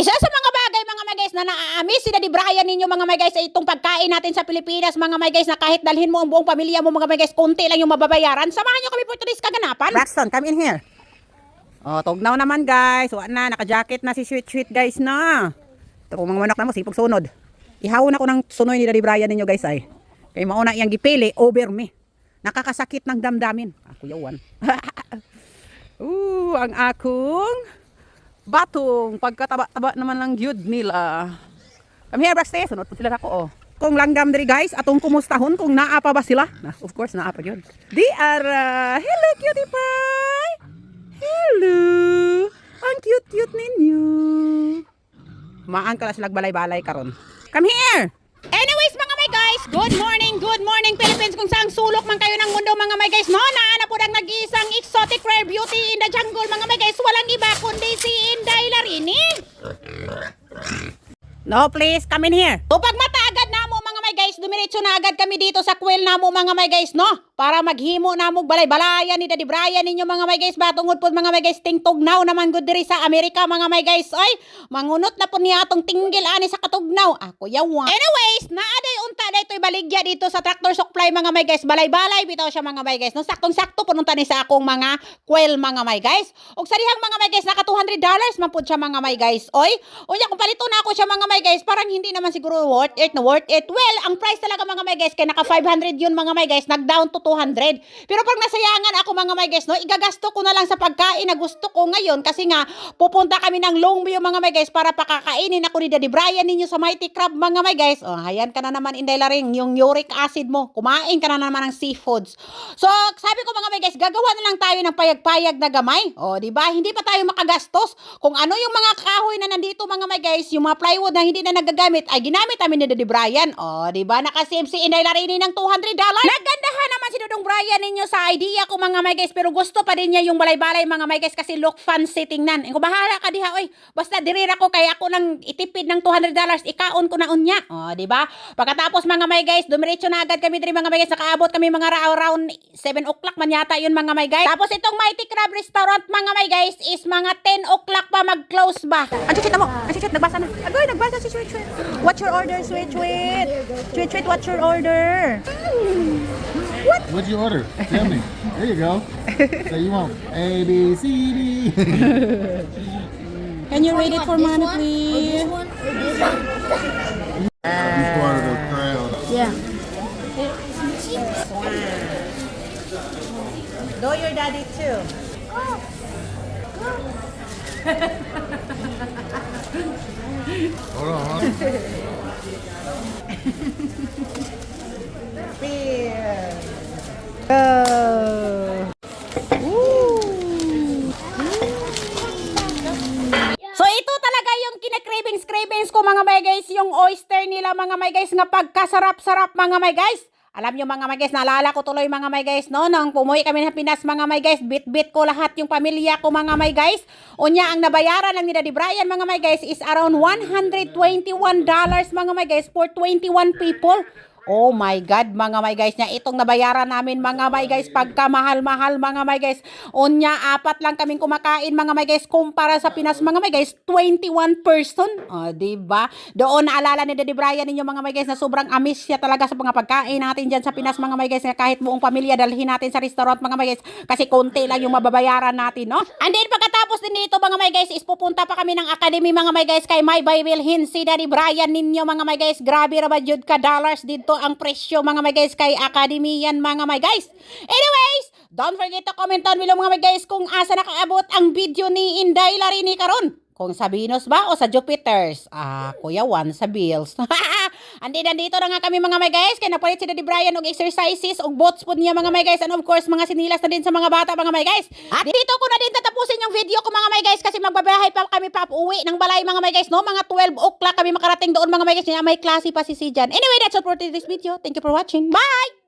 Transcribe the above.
Isa sa mga bagay mga my guys na naaamis si Daddy Brian ninyo mga my guys ay itong pagkain natin sa Pilipinas mga my guys na kahit dalhin mo ang buong pamilya mo mga my guys, konti lang yung mababayaran. Samahan nyo kami for today's kaganapan. Braxton, come in here. Oh, tugnaw naman guys. Wa na, naka-jacket na si Sweet guys na. Ito kung mga manok na mo, sipog sunod. Ihawon ako ng sunoy ni Daddy Brian ninyo guys ay. Kay mauna iyang gipili over me. Nakakasakit ng damdamin. Ako yawan. Ang akong batong pagkataba-taba naman lang gyud nila. Come here, Braxton. Sunod po sila ako, oh. Kung langgam diri guys, atong kumustahon kung naa pa ba sila? Of course, naa pa gyud. Di are, hello cutie pie. Hello. Ang cute-cute ninyo. Maan ka lang sila balay-balay karon. Come here. Anyways mga my guys, good morning Philippines kung saang sulok man kayo ng mundo mga my guys. No, naana po ang nag-iisang exotic rare beauty in the jungle mga my guys. Walang iba kundi si Inday Larini. No, please, come in here. Upag mata agad na mo mga my guys, dumiretso na agad kami dito sa kwel na mo mga my guys, no? Para maghimo na mo balay-balayan ni Daddy Brian ninyo mga my guys. Batungod po mga my guys, tingtugnaw naman good diri sa Amerika mga my guys. Ay, mangunot na po niya atong tinggil ani sa katugnaw. Ako yawa. Anyways, naaday unta na ito'y baligya dito sa Tractor Supply mga my guys. Balay-balay bitaw siya mga my guys. No, saktong-sakto pununta ni sa akong mga kwel mga my guys. Og sa dihang mga my guys, naka $200 man pud siya mga my guys. Oy, unya kung palito na ako siya mga my guys, parang hindi naman siguro worth it na worth it. Well, ang price talaga mga my guys kay naka 500 yun mga my guys, nag-down to 200. Pero pag nasayangan ako mga my guys, no, igagasto ko na lang sa pagkain na gusto ko ngayon kasi nga pupunta kami ng Longview mga my guys para pakakainin ako ni Daddy Brian ninyo sa Mighty Crab mga my guys. Oh, hayan ka na naman Inday Laring, yung uric acid mo. Kumain ka na naman ng seafoods. So, sabi ko mga my guys, gagawa na lang tayo ng payag-payag na gamay. Oh, di ba? Hindi pa tayo makagastos. Kung ano yung mga kahoy na nandito mga my guys, yung mga plywood na hindi na nagagamit ay ginamit namin ni Daddy Brian. Oh, di ba? Naka-save si Inday Larini ng $200. Nagandahan naman si Dudong Brian ninyo sa idea ko mga my guys, pero gusto pa din niya yung balay-balay mga my guys kasi look fancy tingnan. Kung bahala ka diha, oy. Basta dirira ko kaya ako nang itipid ng $200, ikaon ko na unya. Oh, di ba? Pagkatapos mga my guys, dumiretso na agad kami diri mga my guys, nakaabot kami mga around 7 o'clock man yata yun mga my guys. Tapos itong Mighty Crab Restaurant mga my guys is mga 10 o'clock pa mag-close ba. Ang Sweet mo. Ang Sweet, nagbasa na. Agoy, nagbasa si Sweet. What's your order, Sweet? Sweet, what's your order? What? What'd you order? Tell me. There you go. So you want A, B, C, D. Can you read it for Manu, please? He's part of the crowd. Yeah. Do your daddy too. Hold on, huh? So ito talaga yung kinakravings ko mga my guys, yung oyster nila mga my guys nga pagkasarap-sarap mga my guys. Alam nyo mga my guys, naalala ko tuloy mga my guys, no? Nang pumuwi kami ng Pinas mga my guys, bit-bit ko lahat yung pamilya ko mga my guys. Unya, ang nabayaran lang ni Daddy Brian mga my guys is around $121 mga my guys for 21 people. Oh my God, mga my guys, niya itong nabayaran namin mga my guys, pagkamahal-mahal mga my guys. Unya, 4 lang kaming kumakain mga my guys, kumpara sa Pinas mga my guys, 21 person. Oh, diba? Doon naalala ni Daddy Brian ninyo mga my guys na sobrang amis siya talaga sa mga pagkain natin dyan sa Pinas mga my guys, na kahit buong pamilya dalhin natin sa restaurant mga my guys, kasi konti lang yung mababayaran natin, no? And then pagkatapos din dito mga my guys, is pupunta pa kami ng academy mga my guys, kay may bibilhin si Daddy Brian ninyo mga my guys. Grabe ra ba jud ka dollars dito ang presyo mga my guys kay Academy yan mga my guys. Anyways, don't forget to comment down below mga my guys kung asa nakaabot ang video ni Inday Larini karon. Kung sa Venus ba o sa Jupiters? Kuya Juan sa Bills. Nandito na nga kami mga my guys. Kaya napalit si Daddy Brian og exercises og bots po niya mga my guys. And of course, mga sinilas na din sa mga bata mga my guys. At dito ko na din tatapusin yung video ko mga my guys. Kasi magbabiyahe pa kami pa uwi ng balay mga my guys. No? Mga 12 o'clock kami makarating doon mga my guys. May klase pa si Sijan. Anyway, that's all for today's video. Thank you for watching. Bye!